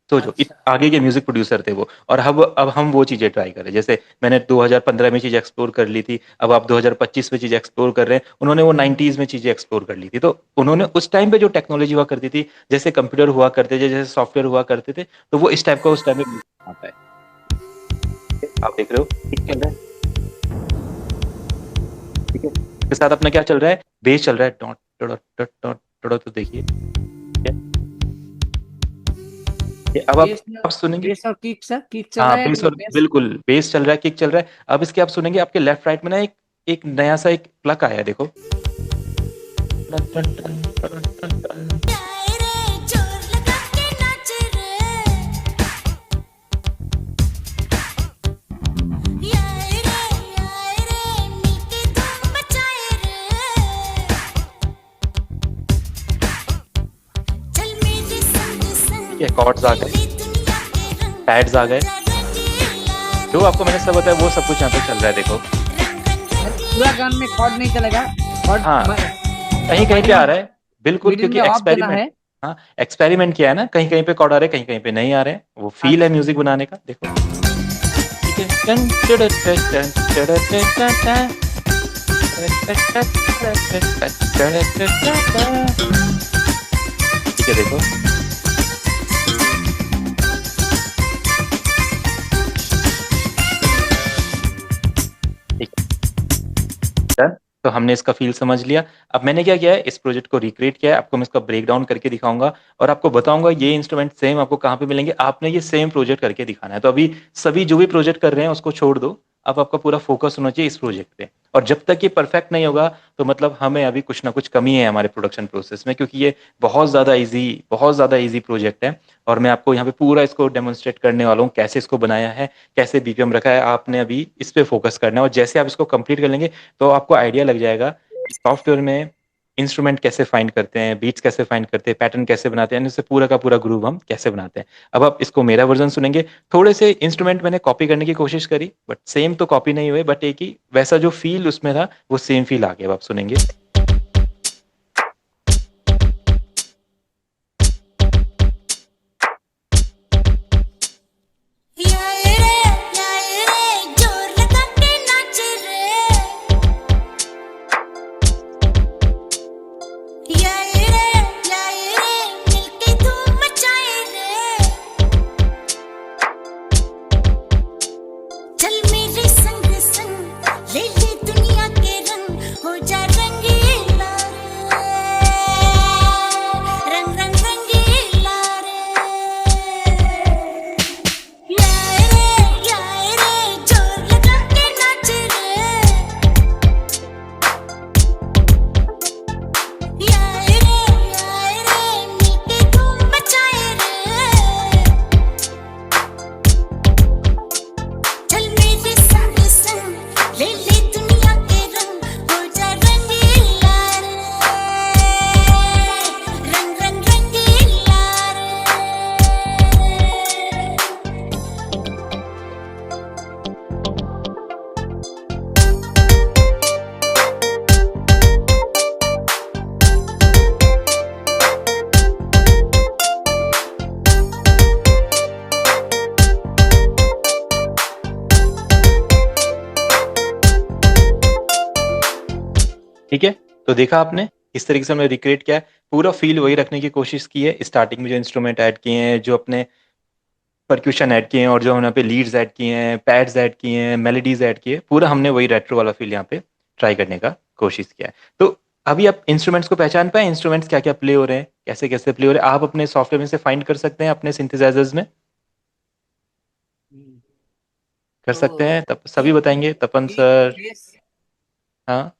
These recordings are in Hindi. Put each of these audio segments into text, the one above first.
सोचो अच्छा। आगे के म्यूजिक प्रोड्यूसर थे वो, और अब हम वो चीजें ट्राई करें। जैसे मैंने 2015 में चीज एक्सप्लोर कर ली थी, अब आप 2025 में चीज एक्सप्लोर कर रहे हैं, उन्होंने वो 90s में चीजें एक्सप्लोर कर ली थी। तो उन्होंने उस टाइम पे जो टेक्नोलॉजी हुआ करती थी, जैसे कंप्यूटर हुआ करते थे, जैसे सॉफ्टवेयर हुआ करते थे, तो वो इस टाइप का उस टाइम पे music आता है। आप देख रहे हो ठीक चल रहा है, ठीक है। इसके साथ अपना क्या चल रहा है, बेस चल रहा है, dot dot dot dot dot. तो देखिए ठीक है? ये अब बेस आप सुनेंगे। बेस और किक सर, किक चल हाँ रहा है बेस, कि और बेस? बिल्कुल बेस चल रहा है, किक चल रहा है। अब इसके आप सुनेंगे, आपके लेफ्ट राइट में ना एक एक नया सा एक प्लग आया है, देखो। ठीक है, कॉर्ड्स आ गए, पैड्स आ गए, जो आपको मैंने सब बताया वो सब कुछ यहाँ पे चल रहा है, देखो। अरे पूरा गान में कॉर्ड नहीं चलेगा? कॉर्ड हाँ कहीं कहीं पे आ मिडिल रहा है, बिल्कुल, मिडिल क्योंकि में ऑफ देना एक्सपेरिमेंट। है। हाँ एक्सपेरिमेंट किया है ना, कहीं कहीं पे कॉर्ड आ रहे हैं, कहीं कहीं पे नहीं आ रहे हैं, वो फील है अच्छा। म्यूजिक बनाने का, देखो। ठीक है, टन टन टन टन टन टन टन ठीक है, देखो। ठीक है done। तो हमने इसका फील समझ लिया। अब मैंने क्या किया है, इस प्रोजेक्ट को रिक्रिएट किया है, आपको मैं इसका ब्रेक डाउन करके दिखाऊंगा, और आपको बताऊंगा ये इंस्ट्रूमेंट सेम आपको कहाँ पे मिलेंगे। आपने ये सेम प्रोजेक्ट करके दिखाना है। तो अभी सभी जो भी प्रोजेक्ट कर रहे हैं उसको छोड़ दो, अब आपका पूरा फोकस होना चाहिए इस प्रोजेक्ट पे। और जब तक ये परफेक्ट नहीं होगा, तो मतलब हमें अभी कुछ ना कुछ कमी है हमारे प्रोडक्शन प्रोसेस में, क्योंकि ये बहुत ज़्यादा इजी प्रोजेक्ट है। और मैं आपको यहाँ पे पूरा इसको डेमोन्स्ट्रेट करने वाला हूँ, कैसे इसको बनाया है, कैसे बीपीएम रखा है। आपने अभी इस पे फोकस करना है, और जैसे आप इसको कंप्लीट कर लेंगे, तो आपको आइडिया लग जाएगा कि सॉफ्टवेयर में इंस्ट्रूमेंट कैसे फाइंड करते हैं, बीट्स कैसे फाइंड करते हैं, पैटर्न कैसे बनाते हैं, इससे पूरा का पूरा ग्रूव हम कैसे बनाते हैं। अब आप इसको मेरा वर्जन सुनेंगे। थोड़े से इंस्ट्रूमेंट मैंने कॉपी करने की कोशिश करी, बट सेम तो कॉपी नहीं हुए, बट एक ही वैसा जो फील उसमें था, वो सेम फील आ गया। अब आप सुनेंगे। ठीक है, तो देखा आपने किस तरीके से हमने रिक्रिएट किया है, पूरा फील वही रखने की कोशिश की है। स्टार्टिंग में जो इंस्ट्रूमेंट ऐड किए हैं, जो अपने परक्यूशन ऐड किए हैं, और जो हमने पे लीड्स ऐड किए हैं, पैड्स ऐड किए हैं, मेलोडीज ऐड किए, पूरा हमने वही रेट्रो वाला फील यहाँ पे ट्राई करने का कोशिश किया है। तो अभी आप इंस्ट्रूमेंट्स को पहचान पाए, इंस्ट्रूमेंट्स क्या क्या प्ले हो रहे हैं, कैसे कैसे प्ले हो रहे हैं, आप अपने सॉफ्टवेयर में से फाइंड कर सकते हैं, अपने सिंथेसाइजर्स में कर सकते तो हैं। तब सभी किक बताएंगे, तपन किक सर। बेस, हाँ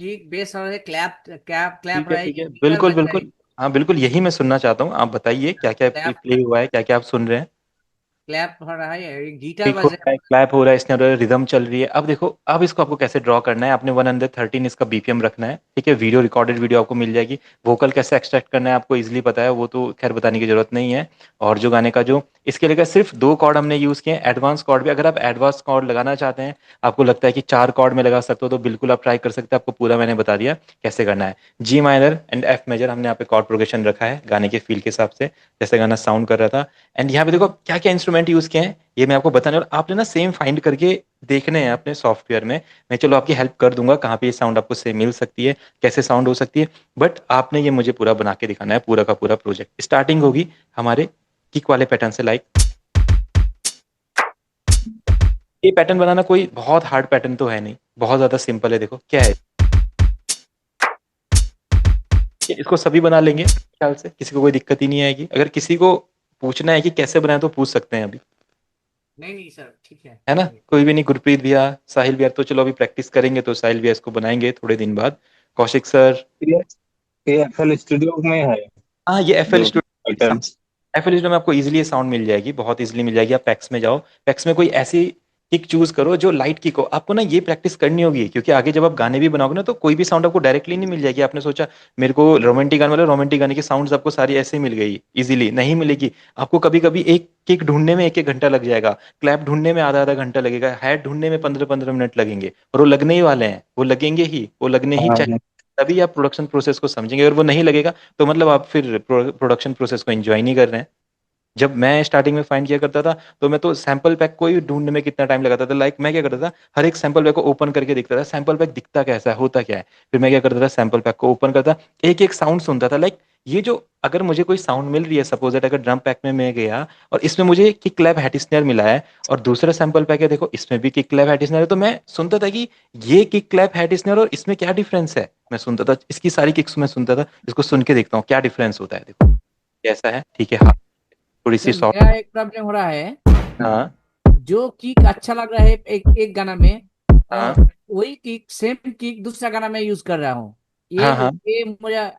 किक बेस और क्लैप क्लैप क्लैप ठीक रहेगी, है, गिटार बिल्कुल बज बिल्कुल। जाएगी। हाँ बिल्कुल, यही मैं सुनना चाहता हूँ। आप बताइए क्या क्या क्लैप प्ले हुआ है, क्या क्या आप सुन रहे हैं। क्लैप हो रहा है, गिटार किक हो बज रहा है, क्लैप हो रहा है, स्नैर हो रहा है, रिदम चल रही है। अब देखो, अब इसको आपको कैसे ड्रॉ करना है। आपने 113 इसका बीपीएम रखना है, ठीक है। वीडियो, रिकॉर्डेड वीडियो आपको मिल जाएगी। वोकल कैसे एक्सट्रैक्ट करना है आपको इजीली पता है, वो तो खैर बताने की जरूरत नहीं है। और जो गाने का जो इसके लिए सिर्फ 2 कॉर्ड हमने यूज किए हैं, एडवांस कॉर्ड भी अगर आप एडवांस कॉर्ड लगाना चाहते हैं, आपको लगता है कि 4 कॉर्ड में लगा सकते हो, तो बिल्कुल आप ट्राई कर सकते हैं। आपको पूरा मैंने बता दिया कैसे करना है। G minor and F major हमने यहाँ पे कॉर्ड प्रोग्रेशन रखा है गाने के फील के हिसाब से, जैसे गाना साउंड कर रहा था। एंड यहाँ पे देखो क्या क्या इंस्ट्रूमेंट यूज किए हैं, ये मैं आपको बताने, और आपने ना सेम फाइंड करके देखने हैं अपने सॉफ्टवेयर में। मैं चलो आपकी हेल्प कर दूंगा कहाँ पे ये साउंड आपको सेम मिल सकती है, कैसे साउंड हो सकती है, बट आपने ये मुझे पूरा बना के दिखाना है, पूरा का पूरा प्रोजेक्ट। स्टार्टिंग होगी हमारे किक वाले पैटर्न से, लाइक ये पैटर्न बनाना कोई बहुत हार्ड पैटर्न तो है नहीं, बहुत ज्यादा सिंपल है। देखो क्या है, इसको सभी बना लेंगे ख्याल से, किसी को कोई दिक्कत ही नहीं आएगी। अगर किसी को पूछना है कि कैसे बनाए तो पूछ सकते हैं अभी, नहीं नहीं सर, ठीक है ना? है। कोई भी नहीं, गुरप्रीत भैया, साहिल भैया तो चलो अभी प्रैक्टिस करेंगे, तो साहिल भैया इसको बनाएंगे थोड़े दिन बाद। कौशिक सर, ये ये एफएल स्टूडियो में है हाँ ये एफ एल जो studio, patterns. F L studio में आपको इजीली साउंड मिल जाएगी, बहुत इजीली मिल जाएगी। आप पैक्स में जाओ, पैक्स में कोई ऐसी किक चूज करो जो लाइट किक हो। आपको ना ये प्रैक्टिस करनी होगी, क्योंकि आगे जब आप गाने भी बनाओगे ना, तो कोई भी साउंड आपको डायरेक्टली नहीं मिल जाएगी। आपने सोचा मेरे को रोमांटिक गाने वाले रोमांटिक गाने की साउंड्स आपको सारी ऐसे ही मिल गई इजीली, नहीं मिलेगी। आपको कभी कभी एक किक ढूंढने में 1-1 घंटा लग जाएगा, क्लैप ढूंढने में आधा आधा घंटा लगेगा, हैड ढूंढने में 15-15 मिनट लगेंगे, और वो लगने ही वाले हैं, वो लगेंगे ही, वो लगने ही चाहिए। हाँ, तभी आप प्रोडक्शन प्रोसेस को समझेंगे, और वो नहीं लगेगा तो मतलब आप फिर प्रोडक्शन प्रोसेस को एंजॉय नहीं कर रहे हैं। जब मैं स्टार्टिंग में फाइंड किया करता था, तो मैं तो सैंपल पैक को ही ढूंढने में कितना टाइम लगाता था। लाइक मैं क्या करता था, हर एक सैंपल पैक को ओपन करके देखता था, सैंपल पैक दिखता कैसा है, होता क्या है। फिर मैं क्या करता था, सैंपल पैक को ओपन करता, एक एक साउंड सुनता था। लाइक ये जो अगर मुझे कोई साउंड मिल रही है, सपोज दैट अगर ड्रम पैक में मैं गया और इसमें मुझे किक क्लैप हैट स्नेयर मिला है, और दूसरा सैंपल पैक है देखो इसमें भी किक क्लैप हैट स्नेयर है, तो मैं सुनता था कि ये किक क्लैप हैट स्नेयर और इसमें क्या डिफरेंस है। मैं सुनता था इसकी सारी किक्स, मैं सुनता था, इसको सुन के देखता हूँ क्या डिफरेंस होता है। देखो कैसा है, ठीक है हाँ, थोड़ी सी सर सॉफ्ट। मेरा एक प्रॉब्लम हो रहा है, हाँ जो किक अच्छा लग रहा है एक एक गाना में, हाँ वही किक सेम किक दूसरा गाना में यूज कर रहा हूँ। हाँ हाँ ये मुझे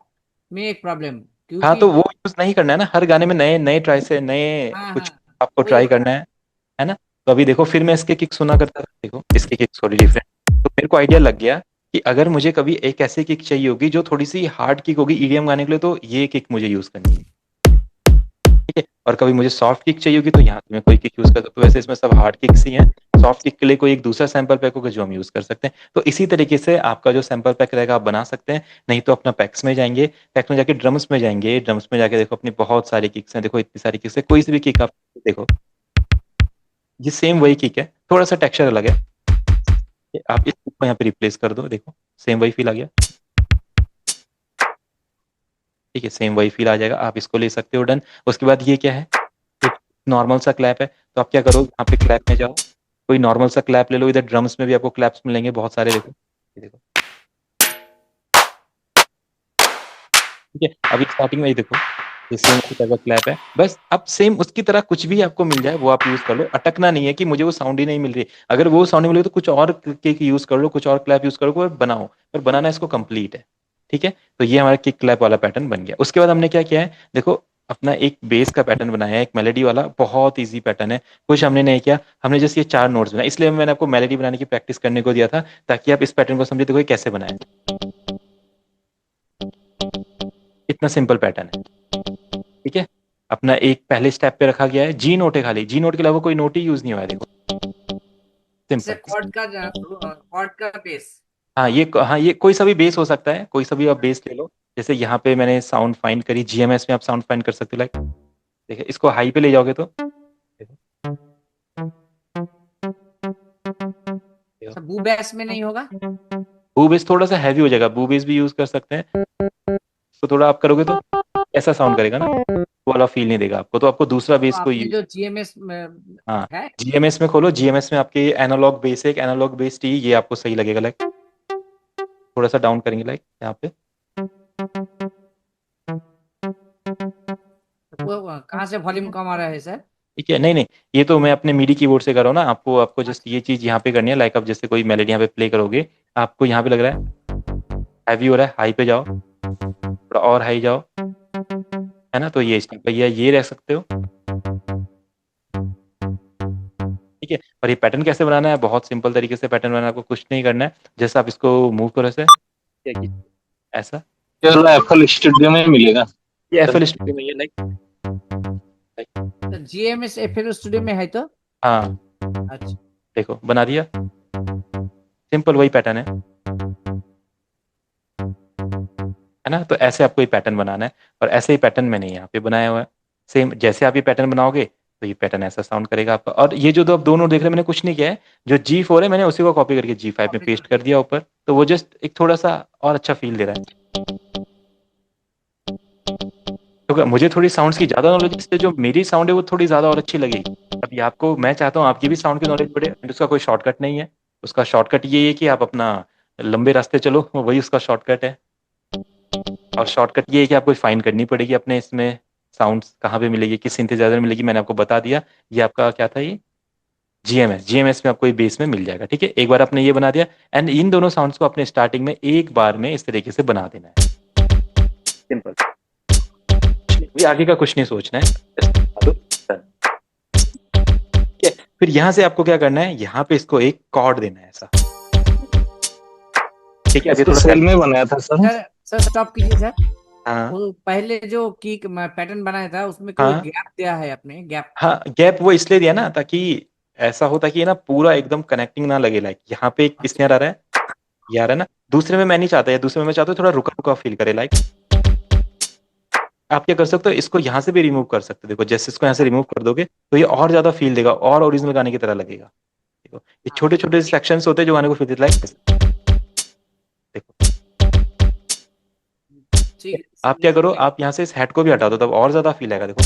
में एक प्रॉब्लम, हाँ, क्योंकि तो वो यूज नहीं करना है ना, हर गाने में नए नए ट्राई से नए हाँ हाँ कुछ आपको वही ट्राई हो करना रहा है ना? तो अभी देखो फिर मैं इसके किक सुना करता था, देखो इसके किक थोड़ी डिफरेंट, तो मेरे को आइडिया लग गया कि अगर मुझे कभी एक ऐसी किक चाहिए होगी जो थोड़ी सी हार्ड किक होगी ईडीएम गाने के लिए, तो ये किक मुझे यूज करनी है, ठीक है। और कभी मुझे सॉफ्ट किक चाहिए होगी, तो यहाँ से मैं कोई किक यूज कर सकता हूँ। वैसे इसमें सब हार्ड किक्स ही हैं, सॉफ्ट किक के लिए कोई एक दूसरा सैंपल पैक होगा जो हम यूज कर सकते हैं। तो इसी तरीके से आपका जो सैंपल पैक रहेगा आप बना सकते हैं। नहीं तो अपना पैक्स में जाएंगे, पैक्स में जाके ड्रम्स में जाएंगे, ड्रम्स में जाके देखो अपनी बहुत सारी किक्स हैं, देखो इतनी सारी किक्स है, कोई सी भी किक आप देखो, ये सेम वही किक है, थोड़ा सा टेक्सचर अलग है। आप इस किक को यहाँ पे रिप्लेस कर दो, देखो सेम वही फील आ गया, ठीक है, सेम वही फील आ जाएगा। आप इसको ले सकते हो, डन। उसके बाद ये क्या है, एक नॉर्मल सा क्लैप है, तो आप क्या करो, यहाँ पे क्लैप में जाओ, कोई नॉर्मल सा क्लैप ले लो। इधर ड्रम्स में भी आपको क्लैप्स मिलेंगे बहुत सारे, देखो ये देखो, ठीक है। अभी स्टार्टिंग में ही देखो, ये सेम उसी तरह का क्लैप है, बस अब सेम उसकी तरह कुछ भी आपको मिल जाए वो आप यूज कर लो। अटकना नहीं है कि मुझे वो साउंड ही नहीं मिल रही, अगर वो साउंड नहीं मिल रही तो कुछ और किक यूज कर लो, कुछ और क्लैप यूज करो, और बनाओ, पर बनाना इसको कंप्लीट है, ठीक है। तो ये हमारा किक क्लैप वाला पैटर्न बन गया। उसके बाद हमने क्या किया है, देखो अपना एक बेस का पैटर्न बनाया है, एक मेलेडी वाला, बहुत इजी पैटर्न है, कुछ हमने नहीं किया। हमने जैसे ये 4 नोट्स बनाए, इसलिए मैंने आपको मेलेडी बनाने की प्रैक्टिस करने को दिया था, ताकि आप इस पैटर्न को समझे, देखो ये कैसे बनाए, इतना सिंपल पैटर्न है, ठीक है। अपना एक पहले स्टेप पे रखा गया है जी नोट है, खाली जी नोट के अलावा कोई नोट ही यूज नहीं हुआ है, देखो है। सिंपल। कॉर्ड का बेस। हाँ ये कोई सा भी बेस हो सकता है, कोई सा भी आप बेस ले लो। जैसे यहाँ पे मैंने साउंड फाइंड करी, जीएमएस में आप साउंड फाइंड कर सकते हो, लाइक देखिए इसको हाई पे ले जाओगे तो देखो, देखो। सर बू बेस में नहीं होगा? बू बेस थोड़ा सा हैवी हो जाएगा, बू बेस भी यूज कर सकते हैं, तो थोड़ा आप करोगे तो ऐसा साउंड करेगा ना, वो वाला फील नहीं देगा आपको, तो आपको दूसरा तो बेस को आपने यूज। जो जीएमएस में हाँ, है, जीएमएस में खोलो, जीएमएस में आपके एनालॉग बेस है, एक एनालॉग बेस टी, ये आपको सही लगेगा। लाइक थोड़ा सा डाउन करेंगे, लाइक यहाँ पे, वो कहाँ से वॉल्यूम कम आ रहा है सर? ठीक है। नहीं नहीं, ये तो मैं अपने मिडी कीबोर्ड से कर रहा हूँ ना, आपको आपको जस्ट ये चीज यहाँ पे करनी है। लाइक आप जैसे कोई मेलोडी यहाँ पे प्ले करोगे, आपको यहाँ पे लग रहा है हैवी हो रहा है, हाई पे जाओ, थोड़ा और हाई जाओ, है ना? तो ये स्टेप पे ये रह सकते हो, ठीक है। और ये पैटर्न कैसे बनाना है, बहुत सिंपल तरीके से पैटर्न बनाना है, आपको कुछ नहीं करना है, जैसे आप इसको मूव करो ऐसे, ऐसा, ये वाला एफएल स्टूडियो में मिलेगा। ये एफएल स्टूडियो में, ये लाइक GMS FL स्टूडियो में है तो हाँ अच्छा। देखो बना दिया, सिंपल वही पैटर्न है ना। तो ऐसे आपको ये पैटर्न बनाना है, और ऐसे ही पैटर्न मैंने यहाँ पे बनाया हुआ है। सेम जैसे आप ये पैटर्न बनाओगे तो ये पैटर्न ऐसा साउंड करेगा आपका। और ये जो दो आप दोनों देख रहे हैं, मैंने कुछ नहीं किया है, जो G4 है मैंने उसी को कॉपी करके G5 में कॉपी पेस्ट करके कर दिया ऊपर, तो वो जस्ट एक थोड़ा सा और अच्छा फील दे रहा है। तो मुझे थोड़ी साउंड्स की ज्यादा नॉलेज है, इससे जो मेरी साउंड है वो थोड़ी ज्यादा और अच्छी लगेगी। अभी आपको मैं चाहता हूँ आपकी भी साउंड की नॉलेज बढ़े, एंड उसका कोई शॉर्टकट नहीं है। उसका शॉर्टकट ये है कि आप अपना लंबे रास्ते चलो, वही उसका शॉर्टकट है। और शॉर्टकट ये है कि आपको फाइंड करनी पड़ेगी अपने इसमें साउंड्स कहाँ पे मिलेगी, किस सिंथेसाइजर में मिलेगी, मैंने आपको बता दिया। ये आपका क्या था, ये जीएमएस में आपको ये बेस में मिल जाएगा। ठीक है, एक बार आपने ये बना दिया, एंड इन दोनों साउंड्स को अपने स्टार्टिंग में एक बार में इस तरीके से बना देना है। सिंपल, ये आगे का कुछ नहीं सोचना है, just बना दो, done। ठीक है, फिर यहाँ से आपको क्या करना है, यहाँ पे इसको एक कॉर्ड देना है ऐसा। ठीक है, अभी इसको थोड़ा सेल में बनाया था सर। सर। सर स्टॉप कीजिए सर। हाँ वो पहले जो की पैटर्न बनाया था उसमें कोई हाँ गैप दिया है आपने गैप? हाँ, गैप वो इसलिए दिया ना ताकि ऐसा हो, ताकि ये ना पूरा एकदम कनेक्टिंग ना लगे। लाइक यहाँ पे एक अच्छा। स्नेयर आ रहा है, ये आ रहा है ना, दूसरे में मैं नहीं चाहता, या दूसरे में मैं चाहता हूँ थोड़ा रुका रुका फील करे। लाइक आप क्या कर सकते हो, इसको यहाँ से भी रिमूव कर सकते हो। देखो जैसे इसको यहाँ से रिमूव कर दोगे तो ये और ज्यादा फील देगा, और ओरिजिनल गाने की तरह लगेगा। देखो ये हाँ छोटे छोटे सेक्शंस होते हैं जो गाने को फील देते, लाइक देखो। ठीक आप क्या करो, आप यहाँ से इस हेड को भी हटा दो, तब और ज्यादा फील आएगा। देखो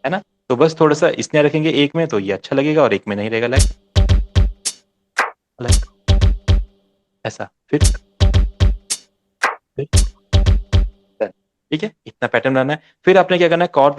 है ना। तो बस थोड़ा सा इसने रखेंगे एक में तो ये अच्छा लगेगा, और एक में नहीं रहेगा। लाइक लाइक ऐसा, फिर ठीक है, इतना पैटर्न बनाना है। फिर आपने क्या करना है, कॉर्ड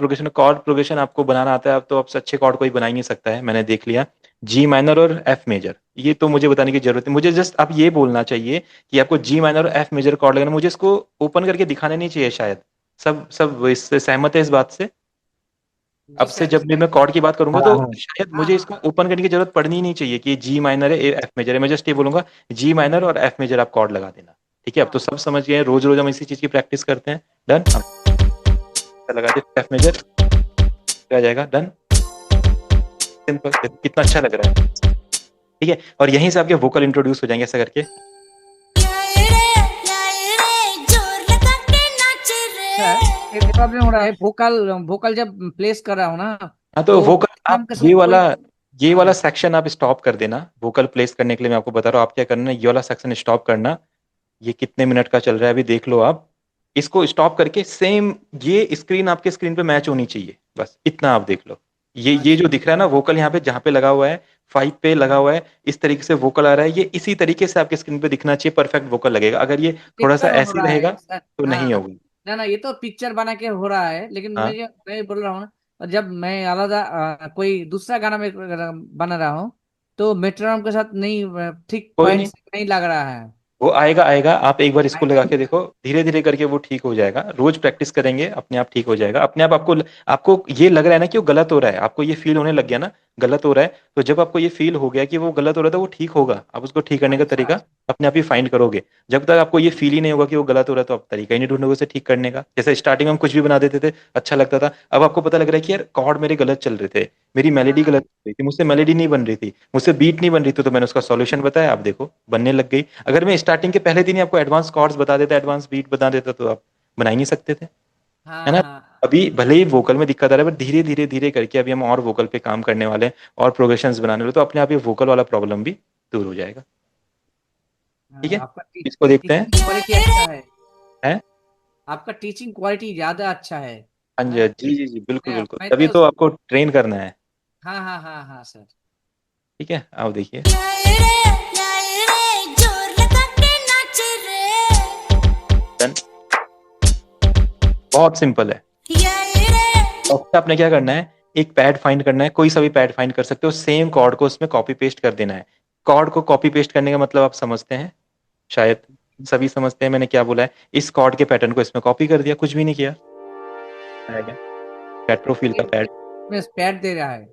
प्रोग्रेशन आपको बनाना आता है। अब तो आपसे अच्छे कॉर्ड कोई बना ही नहीं सकता है, मैंने देख लिया। जी माइनर और एफ मेजर, ये तो मुझे बताने की जरूरत है। मुझे जस्ट आप ये बोलना चाहिए कि आपको जी माइनर और एफ मेजर कॉर्ड लगाना। मुझे इसको ओपन करके दिखाने नहीं चाहिए शायद। सब सब इससे सहमत है इस बात से। जी अब से सर। जब भी मैं कॉर्ड की बात करूंगा हाँ तो हाँ। शायद हाँ मुझे हाँ। इसको ओपन करने की जरूरत पड़नी ही नहीं चाहिए कि जी माइनर है एफ मेजर है। मैं जस्ट ये बोलूंगा जी माइनर और एफ मेजर आप कॉर्ड लगा देना। ठीक है, अब तो हाँ। सब समझ गए हैं, रोज रोज हम इसी चीज की प्रैक्टिस करते हैं। डन, लगा दिया एफ मेजर, आ जाएगा। डन, सिंपल, कितना अच्छा लग रहा है। ठीक है, और यहीं से आपके वोकल इंट्रोड्यूस हो जाएंगे ऐसा करके। सर एक प्रॉब्लम हो रहा है, वोकल वोकल जब प्लेस कर रहा हूँ ना हाँ तो तो वोकल आप ड्रम के साथ कोई। ये वाला हाँ। सेक्शन आप स्टॉप कर देना। वोकल प्लेस करने के लिए मैं आपको बता रहा हूँ, आप क्या करना है, ये वाला सेक्शन स्टॉप करना। ये कितने मिनट का चल रहा है अभी देख लो आप। इसको स्टॉप करके सेम ये स्क्रीन आपके स्क्रीन पे मैच होनी चाहिए, बस इतना आप देख लो। ये अच्छा। जो दिख रहा है ना वोकल, यहाँ पे जहाँ पे लगा हुआ है 5 पे लगा हुआ है, इस तरीके से वोकल आ रहा है, ये इसी तरीके से आपके स्क्रीन पे दिखना चाहिए, परफेक्ट वोकल लगेगा। अगर ये थोड़ा सा पिक्चर हो ऐसे ही रहा रहेगा है सर। तो नहीं हाँ। होगी। ना ना, ये तो पिक्चर बना के हो रहा है, लेकिन हाँ मैं बोल रहा हूँ ना, और जब मैं आलादा कोई दूसरा गाना में बना रहा हूँ तो मेट्रोनोम के साथ नहीं, ठीक कोई पॉइंट नहीं, से नहीं लग रहा है। वो आएगा आएगा। आप एक बार इसको आएगा। लगा के देखो, धीरे धीरे करके वो ठीक हो जाएगा। रोज प्रैक्टिस करेंगे अपने आप ठीक हो जाएगा अपने आप। आपको आपको ये लग रहा है ना कि वो गलत हो रहा है, आपको ये फील होने लग गया ना गलत हो रहा है, तो जब आपको ये फील हो गया कि वो गलत हो रहा था, वो ठीक होगा। आप उसको ठीक करने का अच्छा। तरीका अपने आप ही फाइंड करोगे। जब तक आपको ये फील ही नहीं होगा कि वो गलत हो रहा है, तो आप तरीका ही नहीं ढूंढोगे उसे ठीक करने का। जैसे स्टार्टिंग में हम कुछ भी बना देते थे, अच्छा लगता था, अब आपको पता लग रहा है कि यार कॉर्ड मेरे गलत चल रहे थे, मेरी मेलेडी हाँ। गलत चल रही थी, मुझसे मेलेडी नहीं बन रही थी, मुझसे बीट नहीं बन रही थी, तो मैंने उसका सॉल्यूशन बताया, आप देखो बनने लग गई। अगर मैं स्टार्टिंग के पहले दिन ही आपको एडवांस कॉर्ड्स बता देता, एडवांस बीट बता देता, तो आप बना ही नहीं सकते थे, है हाँ। ना। हाँ। अभी भले ही वोकल में दिक्कत आ रहा है, पर धीरे धीरे धीरे करके अभी हम और वोकल पे काम करने वाले हैं, और प्रोग्रेशंस बनाने वाले, तो अपने आप ये वोकल वाला प्रॉब्लम भी दूर हो जाएगा। ठीक हाँ, है, आपका इसको देखते हैं। टीचिंग क्वालिटी अच्छा है। हैं, आपका टीचिंग क्वालिटी ज्यादा अच्छा है। हाँ हाँ, जी जी जी जी, बिल्कुल बिल्कुल, मैं तभी तो। तो आपको ट्रेन करना है। हाँ हाँ हाँ हाँ सर। ठीक है, आप देखिए। डन, बहुत सिंपल है। अब आपने क्या करना है, एक पैड फाइंड करना है, कोई सा भी पैड फाइंड कर सकते हो, सेम कॉर्ड को उसमें कॉपी पेस्ट कर देना है। कॉर्ड को कॉपी पेस्ट करने का मतलब आप समझते हैं शायद, सभी समझते हैं मैंने क्या बोला है। इस कॉर्ड के पैटर्न को इसमें कॉपी कर दिया, कुछ भी नहीं किया, रेट्रोफिल का पैड। में पैड दे रहा है।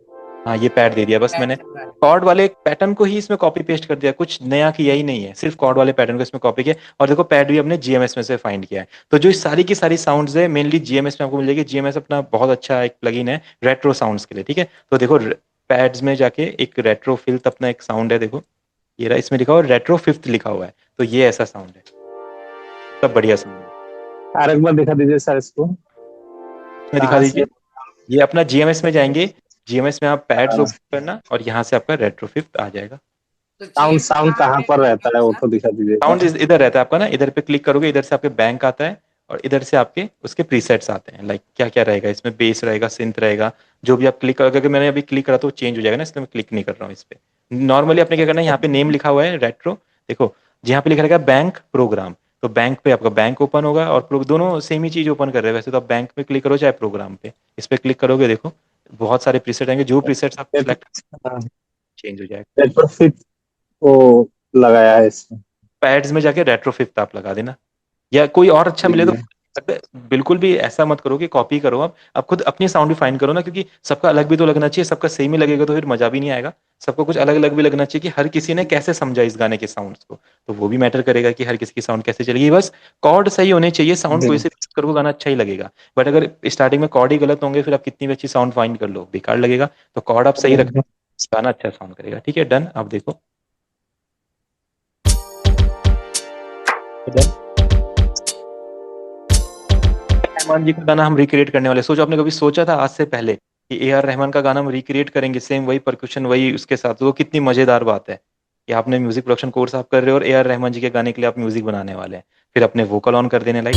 हाँ ये पैड दे दिया बस पैड मैंने। चल रहा है। कॉर्ड वाले पैटर्न को ही इसमें कॉपी पेस्ट कर दिया, कुछ नया किया ही नहीं है, सिर्फ कॉर्ड वाले पैटर्न को इसमें कॉपी किया। और देखो पैड भी अपने जीएमएस में से फाइंड किया है। तो जो इस सारी की सारी साउंड्स है मेनली जीएमएस में आपको मिल जाएगी। जीएमएस अपना बहुत अच्छा एक प्लगइन है रेट्रो साउंड्स के लिए, ठीक है। तो देखो पैड्स में जाके एक रेट्रो फिल्थ अपना एक साउंड है, देखो ये रहा, इसमें लिखा हुआ रेट्रो फिफ्थ लिखा हुआ है। तो ये ऐसा साउंड है, सब बढ़िया साउंड है। और एक बार दिखा दीजिए सर इसको। इसमें दिखा कहाँ से? दीजिए। ये अपना जीएमएस में जाएंगे, जीएमएस में आप पैड्स हाँ, ओपन करना और यहाँ से आपका रेट्रो फिफ्थ आ जाएगा। तो साउंड GMS साउंड कहाँ कहाँ पे पर रहेगा रहता है वो सर? तो दिखा दीजिएगा। साउंड इधर रहता है आपका ना, इधर पे क्लिक करोगे, इधर से आपके बैंक आता है और इधर से आपके उसके प्रीसेट्स आते हैं। लाइक क्या क्या रहेगा इसमें, बेस रहेगा, सिंथ रहेगा। जो भी आप क्लिक करोगे, अगर मैंने अभी क्लिक करा तो चेंज हो जाएगा ना, इसलिए मैं क्लिक नहीं कर रहा हूँ इस पे। नॉर्मली आपने क्या करना है, यहाँ पे नेम लिखा हुआ है रेट्रो, देखो यहाँ पे लिखा रहेगा बैंक प्रोग्राम। तो बैंक पे आपका बैंक ओपन होगा और दोनों सेम ही चीज ओपन कर रहे हैं वैसे तो। आप बैंक पे क्लिक करो चाहे प्रोग्राम पे, इस पे क्लिक करोगे देखो बहुत सारे प्रीसेट आएंगे, जो प्रीसेट्स आप सेलेक्ट चेंज हो जाएगा। रेट्रोफिट को लगाया है इसमें। पैड्स में जाके रेट्रोफिट आप लगा देना, या कोई और अच्छा मिले तो बिल्कुल भी ऐसा मत करो कि कॉपी करो। आप खुद अपनी साउंड भी फाइंड करो ना, क्योंकि सबका अलग भी तो लगना चाहिए। सबका सेम ही लगेगा तो फिर मजा भी नहीं आएगा। सबको कुछ अलग अलग भी लगना चाहिए कि हर किसी ने कैसे समझा इस गाने के साउंड्स को। तो वो भी मैटर करेगा कि हर किसी की साउंड कैसे चलेगी। बस कॉर्ड सही होने चाहिए, साउंड जी। कोई से करो गाना अच्छा ही लगेगा। बट अगर स्टार्टिंग में कॉर्ड ही गलत होंगे फिर आप कितनी भी अच्छी साउंड फाइंड कर लो बेकार लगेगा। तो कॉर्ड आप सही रख, गाना अच्छा साउंड करेगा। ठीक है, डन। आप देखो डन। रहमान जी का गाना हम रिक्रिएट करने वाले, सोचो आपने कभी सोचा था आज से पहले कि ए आर रहमान का गाना हम रिक्रिएट करेंगे सेम वही परक्यूशन वही उसके साथ? वो कितनी मजेदार बात है कि आपने म्यूजिक प्रोडक्शन कोर्स आप कर रहे हो और ए आर रहमान जी के गाने के लिए आप म्यूजिक बनाने वाले हैं, फिर अपने वोकल ऑन कर देने लाइक।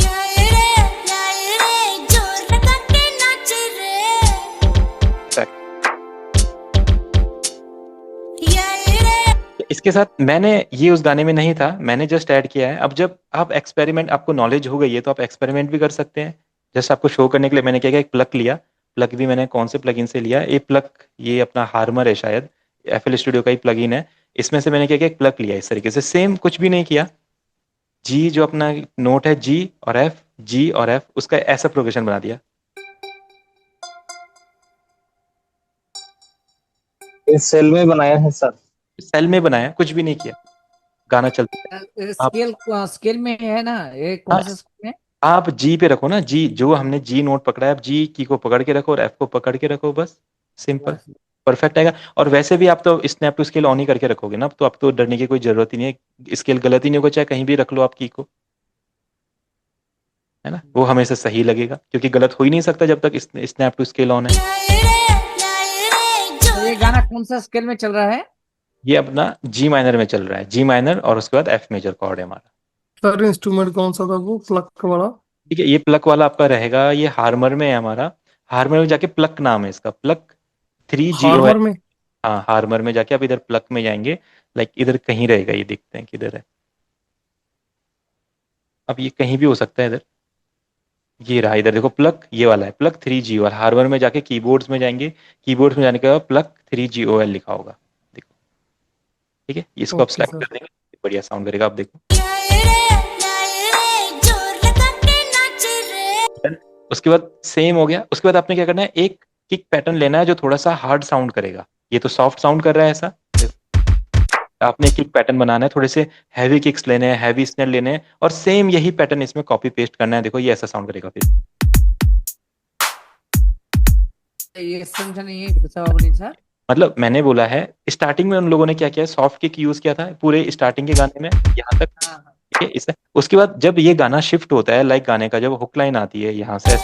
इसके साथ मैंने ये उस गाने में नहीं था, मैंने जस्ट ऐड किया है। अब जब आप एक्सपेरिमेंट, आपको नॉलेज हो गई है तो आप एक्सपेरिमेंट भी कर सकते हैं। जस्ट आपको शो करने के लिए मैंने क्या किया, एक प्लग लिया। प्लग भी मैंने कौन से प्लगइन से लिया, ये प्लग ये अपना हार्मर है शायद, एफएल स्टूडियो का ही प्लगइन है। इसमें से मैंने क्या किया, एक प्लग लिया इस तरीके से, सेम कुछ भी नहीं किया। जी जो अपना नोट है जी और एफ, जी और एफ, उसका ऐसा प्रोग्रेशन बना दिया। इस सेल में बनाया है सर। सेल में बनाया, कुछ भी नहीं किया, गाना चलता है। आप स्केल स्केल में है ना, ये हाँ, कौन सा स्केल में? आप जी पे रखो ना, जी जो हमने जी नोट पकड़ा है, आप जी की को पकड़ के रखो और एफ को पकड़ के रखो, बस सिंपल बस। परफेक्ट आएगा। और वैसे भी आप तो स्नैप टू स्केल ऑन ही करके रखोगे ना, अब तो आप तो डरने की कोई जरूरत ही नहीं है। स्केल गलत ही नहीं होगा चाहे कहीं भी रख लो आप की को, है ना, वो हमेशा सही लगेगा क्योंकि गलत हो ही नहीं सकता जब तक स्नैप टू स्केल ऑन है। तो ये गाना कौन सा स्केल में चल रहा है? ये अपना जी माइनर में चल रहा है, जी माइनर और उसके बाद एफ मेजर कॉर्ड है हमारा। सर इंस्ट्रूमेंट कौन सा था वो प्लक वाला? ठीक है, ये प्लक वाला आपका रहेगा, ये हार्मर में है हमारा। हार्मर में जाके प्लक नाम है इसका, प्लक 3GO। हार्मर में? हाँ हार्मर में जाके आप इधर प्लग में जाएंगे, लाइक इधर कहीं रहेगा, ये देखते हैं किधर है। अब ये कहीं भी हो सकता है इधर, ये रहा इधर देखो प्लग, ये वाला है प्लग 3G। और हार्मर में जाके कीबोर्ड्स में जाएंगे, कीबोर्ड्स में जाने के बाद प्लग 3GOL लिखा होगा, देखो। ठीक है, इसको आप ओके सेलेक्ट सर। कर देंगे, बढ़िया साउंड करेगा, आप देखो। Done। उसके बाद सेम हो गया। उसके बाद आपने क्या करना है, एक किक पैटर्न लेना है जो थोड़ा सा हार्ड साउंड करेगा। ये तो सॉफ्ट साउंड कर रहा है ऐसा, आपने किक पैटर्न बनाना है, थोड़े से हैवी किक्स लेने हैं, हैवी स्नेर लेने हैं और सेम यही पैटर्न इसमें कॉपी पेस्ट करना है। देखो ये ऐसा साउंड करेगा फिर। ये समझा नहीं है सर, सर। मतलब मैंने बोला है स्टार्टिंग में उन लोगों ने क्या किया, सॉफ्ट किक यूज किया था पूरे स्टार्टिंग के गाने में यहाँ तक। हाँ हाँ। ठीक है, इससे उसके बाद जब ये गाना शिफ्ट होता है, लाइक गाने का जब हुक लाइन आती है यहाँ से,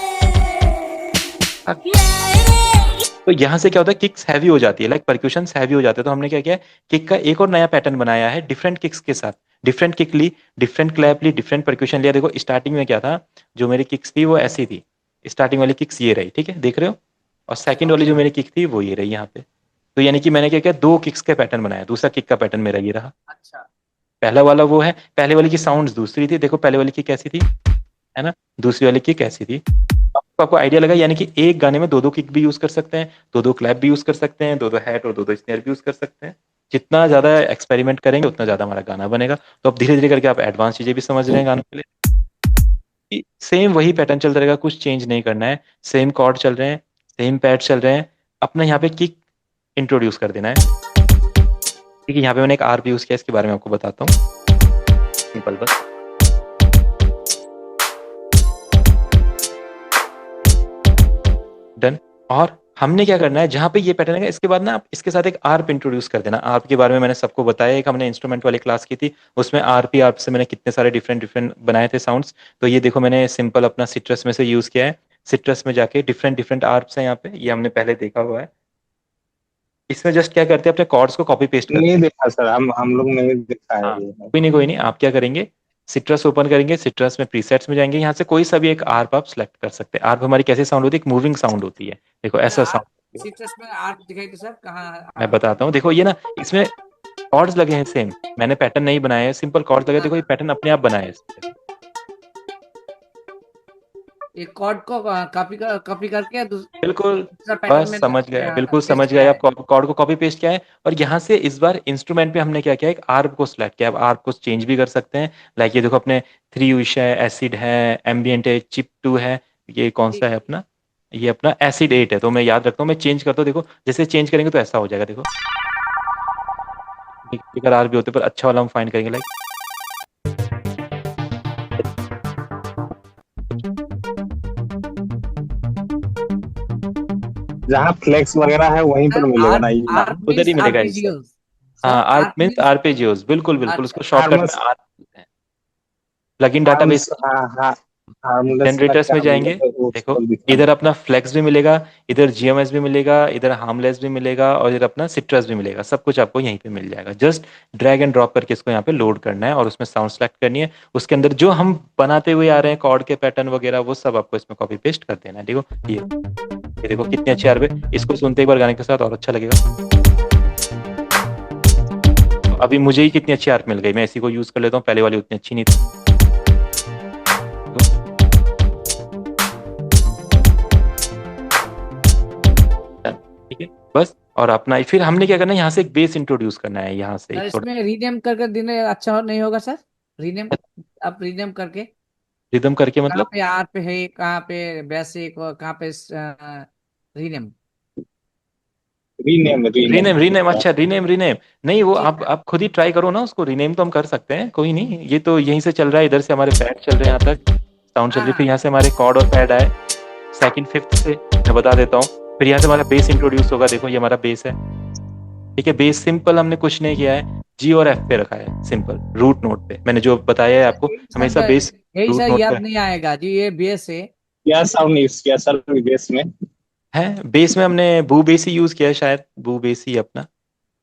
तो यहाँ से क्या होता है, किक्स हैवी हो जाती है, लाइक परक्यूशंस हैवी हो जाते हैं। तो हमने क्या किया, किक का एक और नया पैटर्न बनाया है डिफरेंट किक्स के साथ। डिफरेंट किक ली, डिफरेंट क्लैप ली, डिफरेंट परक्यूशन लिया। देखो स्टार्टिंग में क्या था, जो मेरी किक्स थी वो ऐसी थी, स्टार्टिंग वाली किक्स ये रही, ठीक है देख रहे हो। और सेकंड वाली जो मेरी किक थी वो ये रही यहाँ पे। तो यानी कि मैंने क्या किया, दो किक्स के पैटर्न बनाया, दूसरा किक का पैटर्न मेरा ये रहा। अच्छा। पहला वाला वो है, पहले वाली की साउंड्स दूसरी थी, देखो पहले वाली की कैसी थी, है ना, दूसरी वाली की कैसी थी। आपको आइडिया लगा, यानी कि एक गाने में दो दो किक भी यूज कर सकते हैं, दो दो क्लैप भी यूज कर सकते हैं, दो दो हैट और दो दो स्नेयर भी यूज कर सकते हैं। जितना ज्यादा एक्सपेरिमेंट करेंगे उतना ज्यादा हमारा गाना बनेगा। तो अब धीरे धीरे करके आप एडवांस चीजें भी समझ रहे हैं गानों के लिए। सेम वही पैटर्न चलता रहेगा, कुछ चेंज नहीं करना है, सेम कॉर्ड चल रहे हैं, सेम पैड चल रहे हैं। अपना यहाँ पे किक इंट्रोड्यूस कर देना है। ठीक है, यहाँ पे मैंने एक आर्प यूज़ किया, इसके बारे में आपको बताता हूँ। सिंपल बस डन। और हमने क्या करना है, जहाँ पे ये पैटर्न है इसके बाद ना आप इसके साथ एक आर्प इंट्रोड्यूस कर देना। आर्प के बारे में मैंने सबको बताया, एक हमने इंस्ट्रूमेंट वाली क्लास की थी, उसमें आर्प से मैंने कितने सारे डिफरेंट डिफरेंट बनाए थे साउंड्स। तो ये देखो मैंने सिंपल अपना सिट्रस में से यूज़ किया है। सिट्रस में जाके डिफरेंट डिफरेंट आर्प्स हैं यहाँ पे, ये हमने पहले देखा हुआ है। इसमें जस्ट क्या करते हैं, अपने कॉर्ड्स को कॉपी पेस्ट करते नहीं हैं। देखा सर, हम लोग नहीं देखा है हाँ, ये। कोई नहीं, आप क्या करेंगे, सिट्रस ओपन करेंगे, सिट्रस में प्रीसेट्स में जाएंगे, यहाँ से कोई सा भी एक आर्प आप सेलेक्ट कर सकते हैं। आर्प हमारी कैसे साउंड होती है, एक मूविंग साउंड होती है, देखो सर ऐसा आर्ट साउंड। सिट्रस में आर्ट दिखाई तो सर कहाँ मैं आर्ट? बताता हूँ, देखो ये ना, इसमें कॉर्ड्स लगे हैं सेम, मैंने पैटर्न नहीं बनाया है, सिंपल कॉर्ड्स लगे, देखो ये पैटर्न अपने आप बनाया है इसमें। एक कॉर्ड को कॉपी करके बिल्कुल, दूसरा पैटर्न बस में समझ गए, बिल्कुल पेस्ट समझ किया गए है। आप। कॉर्ड को कॉपी पेस्ट किया है, और यहाँ से इस बार इंस्ट्रूमेंट पे हमने क्या किया, एक आर्प को सिलेक्ट किया। अब आर्प को चेंज भी कर सकते हैं, लाइक ये देखो अपने 3 विश है, एसिड है, एम्बियंट है, चिप 2 है, ये कौन सा है अपना, ये अपना एसिड 8 है। तो मैं याद रखता हूँ, मैं चेंज करता हूँ, देखो जैसे चेंज करेंगे तो ऐसा हो जाएगा, देखो अगर आर भी होते पर अच्छा वाला हम फाइंड करेंगे, लाइक जहाँ फ्लेक्स वगैरह है वहीं पर सर मिलेगा ना आर्ट ये नाम। आर्ट उधर ही मीन्स मिलेगा इससे। आरपीजीओ। हाँ, sir arp art means means arpeggios, बिल्कुल बिल्कुल, अच्छा उसको शॉर्टकट में हार्मलेस आर्प बोलते हैं। प्लगइन डाटाबेस हार्मस हाँ हाँ हार्मलेस का जनरेटर्स क्या में जाएंगे, मतलब है वो देखो उसको दिखाना। इधर अपना फ्लेक्स भी मिलेगा, इधर जीएमएस भी मिलेगा, इधर हार्मलेस भी मिलेगा, और इधर अपना सिट्रस भी मिलेगा। सब कुछ आपको यहीं पे मिल जाएगा। जस्ट ड्रैग एंड ड्रॉप करके इसको यहाँ पे लोड करना है, और उसमें साउंड सेलेक्ट करनी है। उसके अंदर जो हम बनाते हुए आ रहे हैं कॉर्ड के पैटर्न वगैरह, वो सब आपको इसमें कॉपी पेस्ट कर देना है। देखो ये देखो कितने अच्छे आ रहे हैं। इसको सुनते एक बार गाने के साथ और अच्छा लगेगा। तो अभी मुझे ही कितनी अच्छी आर्प मिल गई, मैं इसी को यूज कर लेता हूँ, पहले वाली उतनी अच्छी नहीं थी। ठीक है, बस। और अपना फिर हमने क्या करना है, यहाँ से एक बेस इंट्रोड्यूस करना है, यहाँ से सर एक थोड़ा इसमें रीनेम करके देने अच्छा नहीं होगा सर? रीनेम, आप रीनेम करके रिदम करके, कहाँ मतलब पे आर पे है, कहाँ पे बेसिक और कहाँ पे rename. Rename rename rename rename अच्छा, रीनेम रीनेम नहीं, वो आप खुद ही ट्राई करो ना उसको। रीनेम तो हम कर सकते हैं, कोई नहीं, ये तो यहीं से चल रहा है, इधर से हमारे पैड चल रहे हैं, यहाँ तक साउंड चल रही है, फिर यहाँ से हमारे कॉर्ड और पैड आए, सेकंड फिफ्थ से मैं बता देता हूँ। फिर यहाँ से हमारा बेस इंट्रोड्यूस होगा, देखो ये हमारा बेस है। ठीक है, बेस सिंपल हमने कुछ नहीं किया है, जी और एफ पे रखा है, सिंपल रूट नोट पे। मैंने जो बताया है आपको, हमेशा बेस यही रूट सर नोट याद पे नहीं आएगा जी, ये बेस है। क्या साउंड यूज किया सर विदेश में? है। बेस में हमने बू बेस ही यूज किया है, शायद बू बेस ही अपना।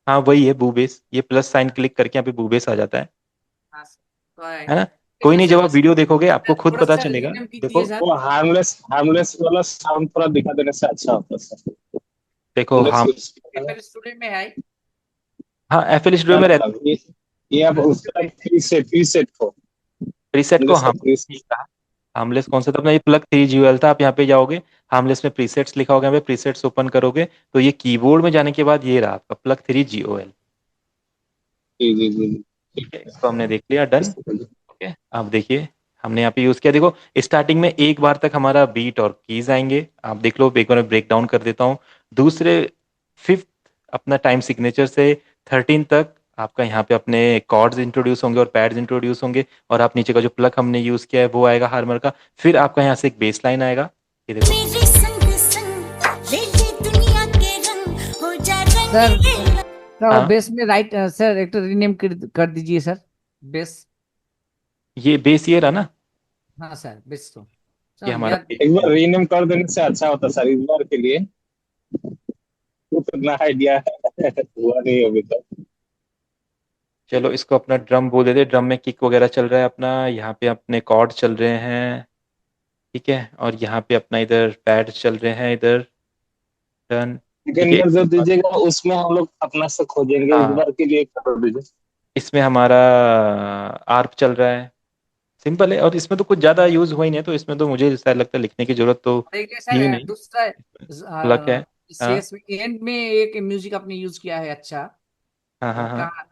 हाँ वही है बू बेस, ये प्लस साइन क्लिक करके यहाँ पे बू बेस आ जाता हाँ सर, तो है ना। कोई लेकिन नहीं, सर जब आप वीडियो देखोगे आपको खुद थोड़ा पता सा चलेगा। रीनेम कीजिए देखो सर। वो हार्मलेस वाला साउंड थोड़ा दिखा देने से अच्छा होता सर। देखो हार्मलेस हम, यूज किया है। FL स्टूडियो में है। हाँ एफएल स्टूडियो में रहता है। ये आप उसका प्रीसेट को प्रीसेट को हार्मलेस का हम ठीक कहा। हार्मलेस कौन सा था अपना, ये प्लग 3GOL था। आप यहाँ पे जाओगे, हार्मलेस में प्रीसेट्स लिखा होगा, यहाँ पे प्रीसेट्स ओपन करोगे तो ये कीबोर्ड में जाने के बाद ये रहा आपका प्लग 3GOL। जी जी जी ठीक है, इसको हमने देख लिया, डन। जी। ओके, अब देखिए हमने यहाँ पे यूज किया, देखो स्टार्टिंग में एक बार तक हमारा बीट और कीज आएंगे, आप देख लो, एक बार ब्रेक डाउन कर देता हूँ। दूसरे फिफ्थ अपना टाइम सिग्नेचर से 13 तक आपका यहाँ पे अपने कॉर्ड्स इंट्रोड्यूस होंगे और पैड्स इंट्रोड्यूस होंगे, और आप नीचे का जो प्लग हमने यूज किया है वो आएगा हार्मर का। फिर आपका यहाँ से एक बेस लाइन आएगा, ये देखो। मेरे संग संग ले दुनिया के रंग हो जा सर रंगीला। सर हाँ, बेस में राइट सर एक तो रीनेम कर दीजिए सर, बेस। ये बेस ये रहा ना, हाँ सर बेस तो ये सर हमारा याद। बेस एक है। बार रीनेम कर देने से अच्छा होता सर इस बार के लिए। तो इतना आइडिया हुआ नहीं अभी तक। चलो इसको अपना ड्रम बोल देते, ड्रम में किक वगैरह चल रहा है अपना, यहाँ पे अपने कॉर्ड चल रहे हैं, ठीक है, और यहाँ पे अपना इधर पैड चल रहे हैं, इधर डन। ठीक सेकंड है, बार जो दीजिएगा उसमें हम लोग अपना से खोजेंगे, इस हाँ बार के लिए कर दीजिए। इसमें हमारा आर्प चल रहा है, सिंपल है, और इसमें तो कुछ ज़्यादा यूज़ हुआ ही नहीं है, तो इसमें तो मुझे ऐसा लगता है लिखने की जरूरत तो देखिए थी ही सर नहीं। दूसरा प्लग है। हाँ सीएस में एंड में एक म्यूजिक आपने यूज किया है अच्छा। हाँ हाँ वो हाँ, कहाँ,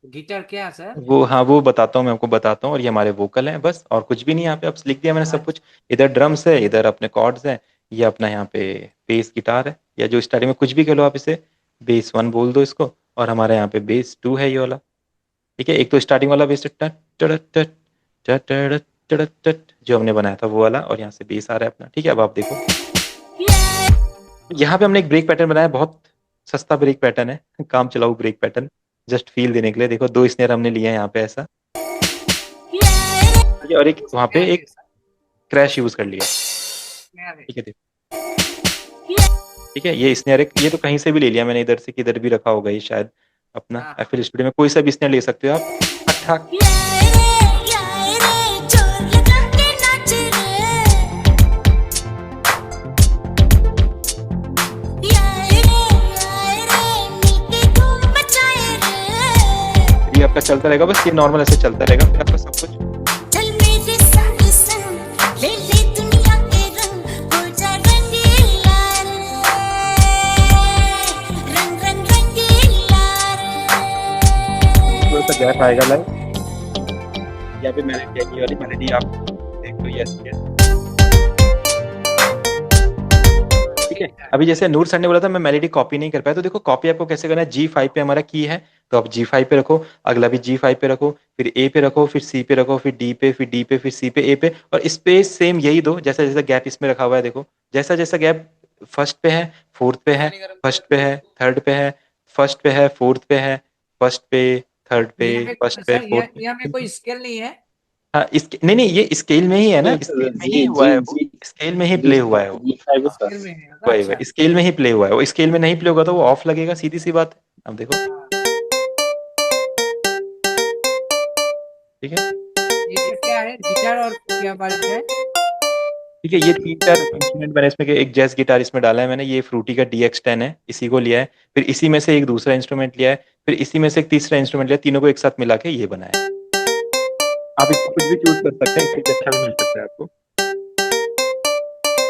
गिटार क्या सर? वो हाँ वो बताता हूँ, मैं आपको बताता हूँ। और ये हमारे वोकल हैं, बस और कुछ भी नहीं, यहाँ पे अब लिख दिया मैंने सब कुछ। इधर ड्रम्स है, इधर अपने कॉर्ड्स हैं, ये अपना यहाँ पे बेस गिटार है, या जो स्टार्टिंग में कुछ भी कह लो आप इसे, बेस 1 बोल दो इसको, और हमारे यहाँ पे बेस 2 है ये वाला। ठीक है, एक तो स्टार्टिंग वाला बेस जो हमने बनाया था वो वाला, और यहाँ से बेस आ रहा है अपना। ठीक है, अब आप देखो यहाँ पे हमने एक ब्रेक पैटर्न बनाया, बहुत सस्ता ब्रेक पैटर्न है, काम चलाऊ ब्रेक पैटर्न, जस्ट फील देने के लिए। देखो 2 स्नेयर हमने लिए हैं यहाँ पे ऐसा, ठीक है, और एक वहाँ पे एक क्रैश यूज कर लिया। ठीक है, देखो, ठीक है, ये स्नेयर ये तो कहीं से भी ले लिया मैंने, इधर से किधर भी रखा होगा ये शायद अपना। हाँ। FL स्टूडियो में कोई सा भी स्नेयर ले सकते हो आप। ठाक ये आपका चलता रहेगा, बस ये नॉर्मल ऐसे चलता रहेगा, फिर आपका सब कुछ चल मेरे संग संग ले ले दुनिया के रंग हो जा रंगीला रंग रंग रंगीला थोड़ा सा गैप आएगा लाइक। यहाँ पे मेलोडी, ये वाली मेलोडी आप देख लो, यस यस। ठीक है, अभी जैसे नूर सर ने बोला था मैं मेलोडी कॉपी नहीं कर पाया, तो देखो कॉपी आपको कैसे करना है। G5 पे हमारा की है, तो आप G5 पे रखो, अगला भी G5 पे रखो, फिर A पे रखो, फिर C पे रखो, फिर D पे, फिर D पे, फिर C पे, A पे, और इस पे सेम यही दो, जैसा जैसा गैप इसमें रखा हुआ है। देखो जैसा जैसा गैप फर्स्ट पे है, फोर्थ पे है, फर्स्ट पे है, थर्ड पे है, फर्स्ट पे है, फोर्थ पे है, फर्स्ट पे, थर्ड पे, यहाँ पे फर्स्ट पे, सर फोर्थ यहाँ में कोई स्केल नहीं है। हाँ, इसके नहीं नहीं, ये स्केल में ही है ना, नहीं, स्केल में ही जी हुआ है जी वो, जी स्केल में ही प्ले हुआ है वो। G5 हाँ, सर। स्केल में है वही अच्छा। वही स्केल में ही प्ले हुआ है वो, स्केल में नहीं प्ले होगा तो वो ऑफ लगेगा, सीधी सी बात है। अब देखो, ठीक है, ये क्या है, गिटार और क्या बात है? ठीक है, ये 3-4 इंस्ट्रूमेंट मैंने इसमें एक जैज गिटार इसमें डाला है मैंने, ये फ्रूटी का DX10 है, इसी को लिया है, फिर इसी में से एक दूसरा इंस्ट्रूमेंट लिया है, फिर इसी में से एक तीसरा इंस्ट्रूमेंट लिया, तीनों को एक साथ मिला के ये बनाया है। आप इसको कुछ भी चूज कर सकते हैं, इससे अच्छा भी मिल सकता है आपको।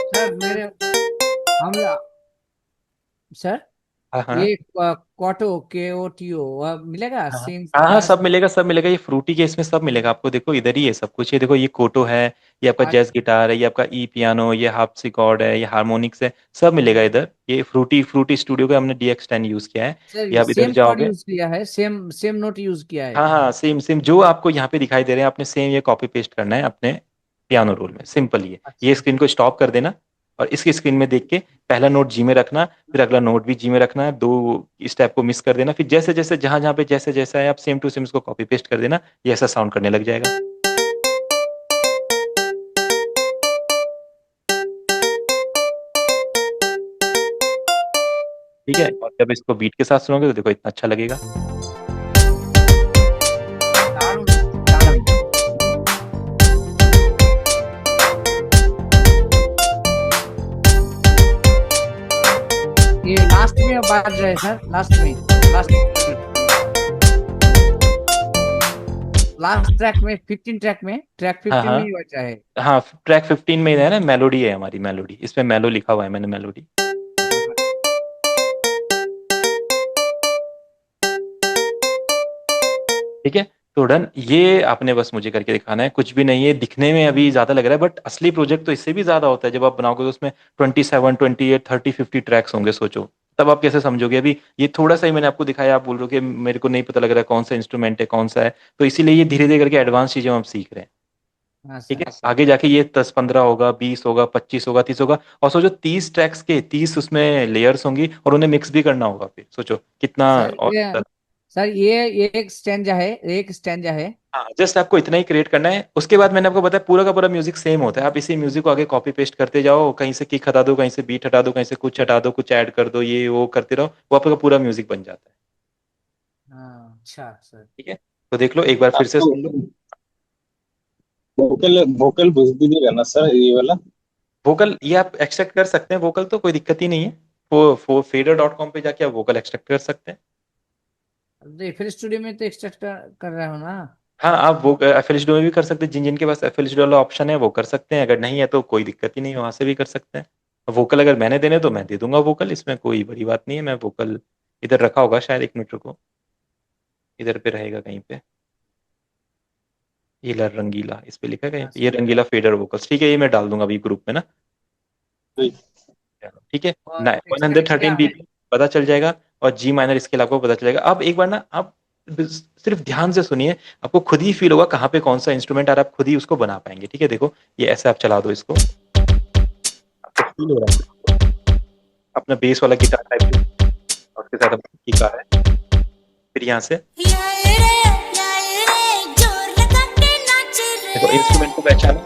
सर मेरे हम सर हाँ हाँ ये क्वाटो KOTO मिलेगा हाँ सेम हाँ हाँ, क्लास? सब मिलेगा सब मिलेगा, ये फ्रूटी के इसमें सब मिलेगा आपको। देखो इधर ही है सब कुछ, ये देखो ये कोटो है, ये आपका जैज गिटार है, ये आपका ई पियानो, ये हार्पसिकॉर्ड है, ये हार्मोनिक्स है, सब मिलेगा इधर। ये फ्रूटी फ्रूटी स्टूडियो का हमने DX10 यूज किया है। सर ये आप इधर सेम कॉर्ड जाओगे, यूज किया है, सेम सेम नोट यूज किया है। हाँ हाँ, सेम सेम जो आपको यहाँ पे दिखाई दे रहे हैं, आपने सेम ये कॉपी पेस्ट करना है अपने पियानो रोल में, सिंपल ये अच्छा स्क्रीन को स्टॉप कर देना, और इसकी स्क्रीन में देख के पहला नोट जी में रखना, फिर अगला नोट भी जी में रखना है, दो स्टेप को मिस कर देना, फिर जैसे जैसे जहां जहां पे जैसे जैसा है आप सेम टू सेम इसको कॉपी पेस्ट कर देना, ये ऐसा साउंड करने लग जाएगा। ठीक है, और जब इसको बीट के साथ सुनोगे तो देखो इतना अच्छा लगेगा। दारुण, दारुण। ये लास्ट में बाज रहे सर, लास्ट में, लास्ट ट्रैक में 15 ट्रैक में, ट्रैक हाँ 15 में हाँ ही बचा है। हाँ, ट्रैक 15 में है ना, मेलोडी है हमारी, मेलोडी इसमें मेलो लिखा हुआ है मैंने, मेलोडी। ठीक है, तो डन, ये आपने बस मुझे करके दिखाना है, कुछ भी नहीं है, दिखने में अभी ज्यादा लग रहा है, बट असली प्रोजेक्ट तो इससे भी ज्यादा होता है। जब आप बनाओगे तो उसमें 27, 28, 30, 50 ट्रैक्स होंगे, सोचो तब आप कैसे समझोगे। अभी ये थोड़ा सा ही मैंने आपको दिखाया, आप बोल रहे हो कि मेरे को नहीं पता लग रहा है कौन सा इंस्ट्रूमेंट है कौन सा है, तो इसीलिए ये धीरे धीरे करके एडवांस चीजें हम सीख रहे हैं। हाँ ठीक सर। है, आगे जाके ये 10-15 होगा, 20 होगा, 25 होगा, 30 होगा, और सोचो 30 ट्रैक्स के 30 उसमें लेयर्स होंगी, और उन्हें मिक्स भी करना होगा, फिर सोचो कितना। सर और ये सर ये एक स्टैंजा है, एक स्टैंजा है। हाँ, जस्ट आपको इतना ही क्रिएट करना है, उसके बाद मैंने आपको बताया पूरा का पूरा म्यूजिक सेम होता है, आप इसी म्यूजिक को आगे कॉपी पेस्ट करते जाओ, कहीं से किक हटा दो, कहीं से बीट हटा दो, कहीं से कुछ हटा दो, कुछ ऐड कर दो, ये वो करते रहो, वो आपका पूरा म्यूजिक बन जाता है। हाँ अच्छा सर। ठीक है, तो देख लो एक बार फिर से आपको सुन लो। वोकल वोकल भेज दीजिएगा ना सर, ये वाला। वोकल ये आप एक्सट्रैक्ट कर सकते हैं, वोकल तो कोई दिक्कत ही नहीं है, वो fader.com पे जाके आप वोकल एक्सट्रैक्ट कर सकते हैं। फिर स्टूडियो में तो एक्सट्रैक्ट कर रहा हो ना? हाँ, आप वो FL Studio में भी कर सकते हैं, जिन जिन के पास FL Studio वाला ऑप्शन है वो कर सकते हैं, अगर नहीं है तो कोई दिक्कत ही नहीं है, वहां से भी कर सकते हैं। वोकल अगर मैंने देने तो मैं दे दूंगा वोकल, इसमें कोई बड़ी बात नहीं है। मैं वोकल इधर रखा होगा शायद, एक मिनट रुको, इधर पे रहेगा कहीं पे, ये रंगीला इस पे लिखा है कहीं पे, ये रंगीला फेडर वोकल्स। ठीक है, ये मैं डाल दूंगा अभी ग्रुप में ना। ठीक। चलो, ठीक है, और 113 क्या? BPM पता चल जाएगा। और जी माइनर स्केल आपको पता चलेगा। अब एक बार ना आप सिर्फ ध्यान से सुनिए, आपको खुद ही फील होगा कहाँ पे कौन सा इंस्ट्रूमेंट, और आप खुद ही उसको बना पाएंगे। ठीक है, देखो ये ऐसे आप चला दो इसको, आपको फील हो रहा है अपना बेस वाला गिटार टाइप और उसके साथ अपना गिटार है। फिर यहाँ से जोर लगा के नाच देखो रे इंस्ट्रूमेंट को पहचानो,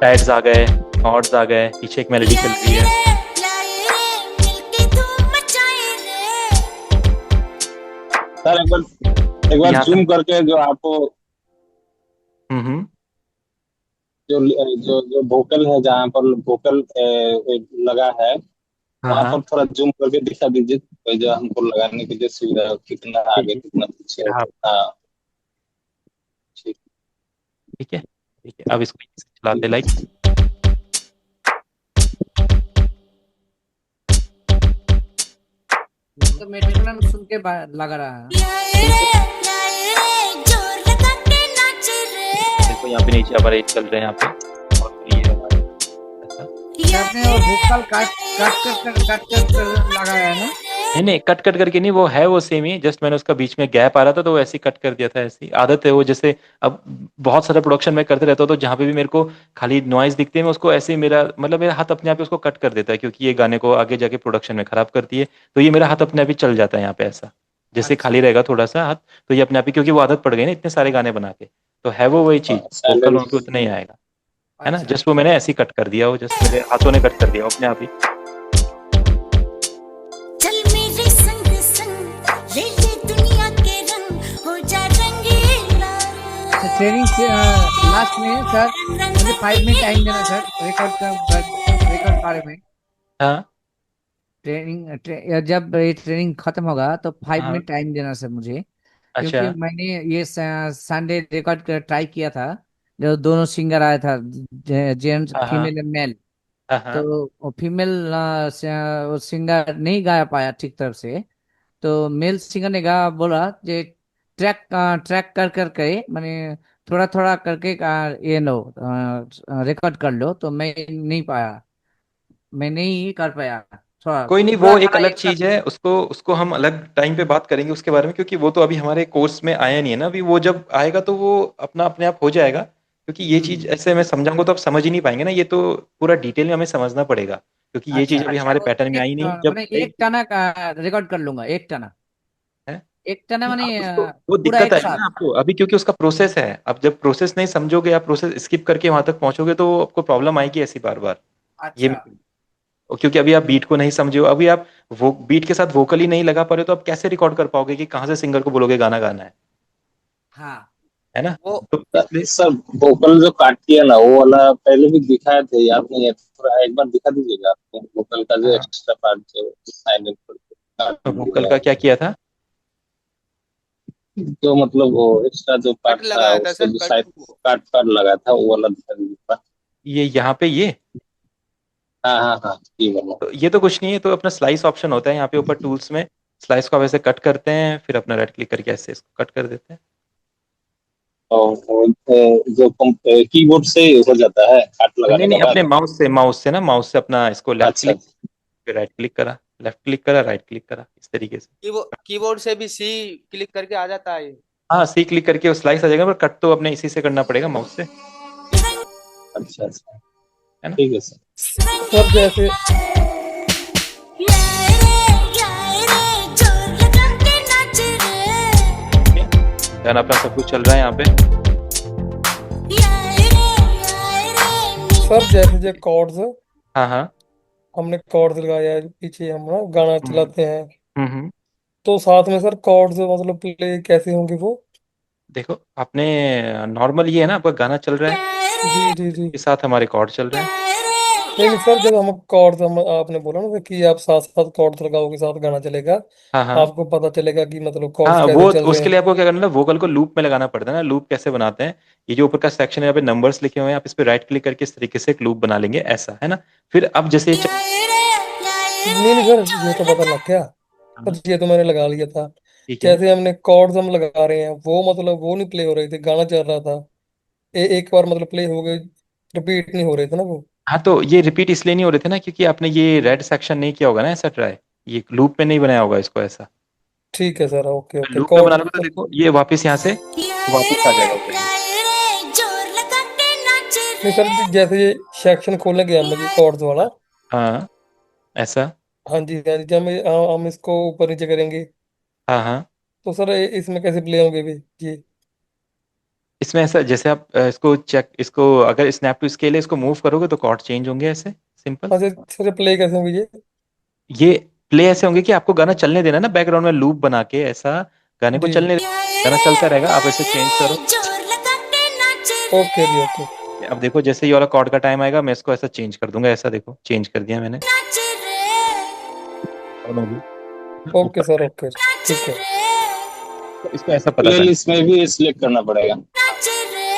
पैड्स आ गए, कॉर्ड्स आ गए, पीछे एक मेलोडी चल रही है। मिलके धूम मचाए रे सर एक बार यहाँ जूम करके जो आपको हम्म जो जो जो वोकल है, जहाँ पर वोकल लगा है, हाँ वहां हाँ पर थोड़ा जूम करके दिखा दीजिए, तो जो हमको लगाने के लिए सुविधा हो, कितना ठीक आगे है कितना पीछे है, हाँ हाँ ठीक ठीक है ठीक है। अब इसको यहीं से चलाते लाइक, तो मेट्रोनोम सुन के लगा रहा है। जोर लगा के नाच रे देखो यहाँ पे नीचे हमारे चल रहे हैं यहाँ पे, और ये है हमारा ऐसा। कि आपने वो वोकल काट कर लगाया है ना। नहीं कट कट करके नहीं, वो है वो सेम ही, जस्ट मैंने उसका बीच में गैप आ रहा था तो वो ऐसे ही कट कर दिया था। ऐसी आदत है वो, जैसे अब बहुत सारा प्रोडक्शन में करते रहता हूँ, तो जहाँ पे भी मेरे को खाली नॉइज दिखती है मैं उसको ऐसे ही मेरा मतलब मेरा हाथ अपने आप ही उसको कट कर देता है, क्योंकि ये गाने को आगे जाके प्रोडक्शन में खराब करती है। तो ये मेरा हाथ अपने आप ही चल जाता है यहाँ पे ऐसा, जैसे अच्छा खाली रहेगा थोड़ा सा हाथ, तो ये अपने आप ही, क्योंकि वो आदत पड़ गई ना इतने सारे गाने बना के, तो है वो वही चीज, वोकल साइलेंट। वहाँ पे उतना ही आएगा, है ना। अच्छा जस्ट वो मैंने ऐसे ही कट कर दिया, वो जस्ट मेरे हाथों ने कट कर दिया वो अपने आप ही। चल मेरे संग संग ले ले दुनिया के रंग हो जा रंगीला अच्छा ट्रेनिंग से लास्ट में सर मुझे 5 मिनट टाइम देना सर, रिकॉर्ड बारे में। हाँ जब ये ट्रेनिंग खत्म होगा तो फाइव हाँ मिनट टाइम देना सर मुझे, अच्छा क्योंकि मैंने ये संडे रिकॉर्ड कर ट्राई किया था। जो दोनों सिंगर आया था, जेंट्स हाँ हाँ फीमेल मेल, हाँ हाँ तो फीमेल सिंगर नहीं गा पाया ठीक तरह से। तो मेल सिंगर ने गा बोला जे ट्रैक ट्रैक कर करके मैंने थोड़ा थोड़ा करके ये लो रिकॉर्ड कर लो, तो मैं नहीं पाया, मैं नहीं कर पाया। थोड़ा कोई नहीं, पूरा वो एक गाना अलग एक साथ। चीज है, उसको उसको हम अलग टाइम पे बात करेंगे उसके बारे में, क्योंकि वो तो अभी हमारे कोर्स में आया नहीं है ना, अभी वो जब आएगा तो वो अपना अपने आप हो जाएगा। क्योंकि ये चीज ऐसे मैं समझाऊंगा तो आप समझ ही नहीं पाएंगे ना, ये तो पूरा डिटेल में हमें समझना पड़ेगा, क्योंकि ये अच्छा चीज अभी अच्छा, हमारे वो पैटर्न में आई नहीं जब मैंने एक एक टाना का रिकॉर्ड कर लूंगा, एक टाना, है। एक टाना नहीं, मैंने आप उसको वो पूरा दिक्कत एक आएगी साथ। ना आपको अभी, क्योंकि उसका प्रोसेस है, आप जब प्रोसेस नहीं समझोगे, आप प्रोसेस स्किप करके वहां तक पहुंचोगे तो आपको प्रॉब्लम आएगी ऐसी बार बार। ये अच्छा और क्योंकि अभी आप बीट को नहीं समझे हो, अभी आप वो बीट के साथ वोकल ही नहीं लगा पा रहे हो, तो आप कैसे रिकॉर्ड कर पाओगे कि कहाँ से सिंगर को बोलोगे गाना गाना हाँ है ना। वो तो इसलिए सर वोकल जो काटती है ना, वो वाला पहले भी दिखाए थे, याद नहीं है, थोड़ा एक बार दिखा दीजिएगा आपको, वोकल का जो एक्स्ट्रा पार्ट जो साइलेंट काट वोकल दिया का है, क्या किया था। जो मतलब वो एक्स्ट्रा जो पार्ट कट था लगाया था उसको सर, जो कट। साइड काट काट लगा था, वो वाला दिखा दीजिएगा। ये यहाँ पे ये हाँ हाँ हाँ, ये वाला। तो ये तो कुछ नहीं है, तो अपना स्लाइस ऑप्शन होता है यहाँ पे ऊपर टूल्स में, स्लाइस को आप ऐसे कट करते हैं, फिर अपना राइट क्लिक करके ऐसे इसको कट कर देते हैं। और जो कीबोर्ड से हो जाता है काट नहीं लगाने के नहीं, अपने बाद। माउस से ना, माउस से अपना इसको लेफ्ट अच्छा क्लिक, फिर राइट क्लिक करा, लेफ्ट क्लिक करा, राइट क्लिक करा, इस तरीके से। कीबोर्ड से भी सी क्लिक करके आ जाता है ये। हाँ सी क्लिक करके वो स्लाइस आ जाएगा, पर कट तो अपने इसी से करना पड़ेगा माउस से, अच्छा अच्छा, है ना। ठीक है सर। सर जैसे जोर लगा के नाच रे ध्यान अपना सब कुछ चल रहा है यहाँ पे। सर जैसे जो कॉर्ड्स हाँ हाँ हमने कॉर्ड्स लगाया है, पीछे हम ना गाना हम्म चलाते हैं, हम्म। तो साथ में सर कॉर्ड्स मतलब प्ले कैसे होंगे वो। देखो आपने नॉर्मल ये है ना, आपका गाना चल रहा है, जी जी जी। के साथ हमारे कॉर्ड चल रहे हैं। नहीं नहीं सर, जब हम कॉर्ड्स हम आपने बोला ना कि आप साथ साथ कॉर्ड्स लगाओगे साथ गाना चलेगा, हाँ हाँ आपको पता चलेगा कि मतलब कॉर्ड्स हाँ, कैसे वो चल रहे उसके हैं। लिए आपको क्या करना है, वोकल को लूप में लगाना पड़ता है ना। लूप कैसे बनाते हैं, ये जो ऊपर का सेक्शन है यहाँ पे नंबर्स लिखे हुए हैं, आप इस पे राइट क्लिक करके इस तरीके से एक लूप बना लेंगे ऐसा, है ना। फिर अब जैसे नहीं नहीं सर, ये तो पता लग गया, हाँ, पर ये तो मैंने लगा लिया था। ठीक है। जैसे हमने कॉर्ड्स हम लगा रहे हैं, वो मतलब वो नहीं प्ले हो रहे थे, गाना चल रहा था, एक बार मतलब प्ले हो गए, रिपीट नहीं हो रहे थे ना वो। हाँ तो ये रिपीट इसलिए नहीं हो रहे थे ना, क्योंकि आपने ये रेड सेक्शन नहीं किया होगा ना ऐसा ट्राई, ये लूप में नहीं बनाया होगा इसको ऐसा। ठीक है सर, ओके ओके। लूप में बना कॉर्ड लोगे तो देखो ये वापस यहाँ से वापस आ जाएगा ऊपर ये। जोर लगा के नाच नहीं सर, रे जैसे ये सेक्शन खोलने गया मुझे कॉर्ड्स वाला। हाँ ऐसा। हाँ जी हाँ जी, जब हम इसको ऊपर नीचे करेंगे हाँ हाँ तो सर इसमें कैसे प्ले होंगे भी जी? इसमें ऐसा जैसे आप इसको चेक इसको अगर स्नैप टू स्केल है इसको मूव करोगे तो कॉर्ड चेंज होंगे ऐसे सिंपल। हाँ सर प्ले कैसे होंगे ये? ये प्ले ऐसे होंगे कि आपको गाना चलने देना ना बैकग्राउंड में लूप बना के ऐसा गाने को जी चलने देना। गाना चलता रहेगा आप ऐसे चेंज करो। जोर लगा के नाच ओके जी ओके। अब देखो जैसे ये वाला कॉर्ड का टाइम आएगा मैं इसको ऐसा चेंज कर दूंगा ऐसा देखो चेंज कर दिया मैंने। नाच रे दोनों भी ओके ऊपर सर से। ओके नाच ठीक है। रे तो इसको ऐसा पता चल। प्लेलिस्ट में भी सिलेक्ट करना पड़ेगा। नाच रे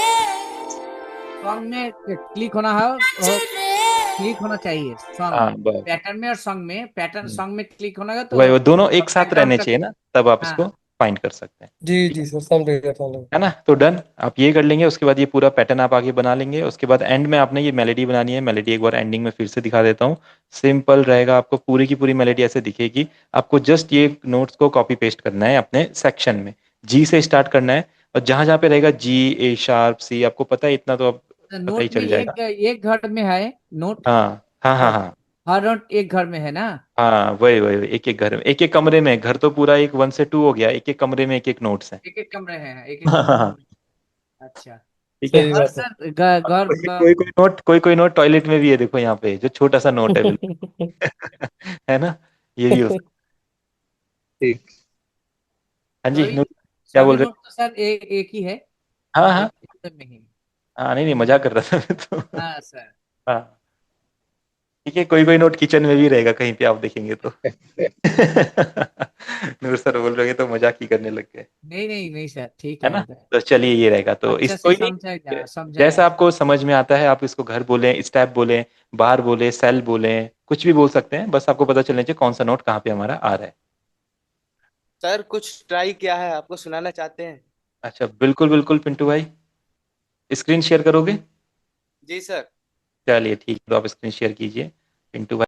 सॉन्ग में क्लिक होना है नाच और रे क्लिक होना चाहिए सॉन्ग हाँ में, बस पैटर्न में और सॉन्ग में। पैटर्न सॉन्ग में क्लिक होना है तो वही वो दोनों एक साथ बैकग्राउंड रहने का। चाहिए ना तब आप हाँ इसको फाइंड कर सकते हैं। जी ठीक जी सर, समझ गया समझ गया। है ना। तो डन आप ये कर लेंगे उसके बाद ये पूरा पैटर्न आप आगे बना लेंगे। उसके बाद एंड में आपने ये मेलोडी बनानी है। मेलोडी एक बार एंडिंग में फिर से दिखा देता हूँ। सिंपल रहेगा आपको पूरी की पूरी मेलोडी ऐसे दिखेगी। आपको जस्ट ये नोट्स को कॉपी पेस्ट करना है अपने सेक्शन में। जी से स्टार्ट करना है और जहां जहां पे रहेगा जी ए शार्प सी आपको पता है इतना तो अब पता ही नोट में चल जाएगा। एक घर में है नोट। हाँ हाँ हाँ हाँ हर नोट एक घर में है ना। हाँ वही एक एक घर में एक एक कमरे में घर तो पूरा एक 1 से 2 हो गया एक एक कमरे में एक एक नोट्स है। एक एक कमरे हैं, एक एक हाँ हाँ कमरे हाँ, में। अच्छा। ठीक है। सही घर बात है। सर घर कोई कोई नोट टॉयलेट में भी है देखो यहाँ पे जो छोटा सा नोट है बिल्कुल। है ना। ये भी हो सकता ठीक। है। हाँ जी सभी क्या सभी बोल रहे नोट तो सर एक ही है। हाँ हाँ एक कमरे में ही। हाँ नहीं नहीं मजाक कर रहा था मैं तो। हाँ सर। हाँ ठीक है कोई कोई नोट किचन में भी रहेगा कहीं पे आप देखेंगे तो। नूर सर बोल रहे हैं तो मजाक ही करने लग गए। नहीं नहीं नहीं सर, ठीक है है ना। उधर। तो चलिए ये रहेगा तो अच्छा इस से कोई नहीं। समझाया समझाया जैसा सर। आपको समझ में आता है आप इसको घर बोलें स्टेप बोलें बार बोले सेल बोलें कुछ भी बोल सकते हैं बस आपको पता चलना चाहिए कौन सा नोट कहाँ पे हमारा आ रहा है। सर कुछ ट्राई किया है, आपको सुनाना चाहते हैं? अच्छा बिल्कुल बिल्कुल पिंटू भाई स्क्रीन शेयर करोगे। जी सर। चलिए ठीक है तो आप स्क्रीन शेयर कीजिए पिंटू भाई।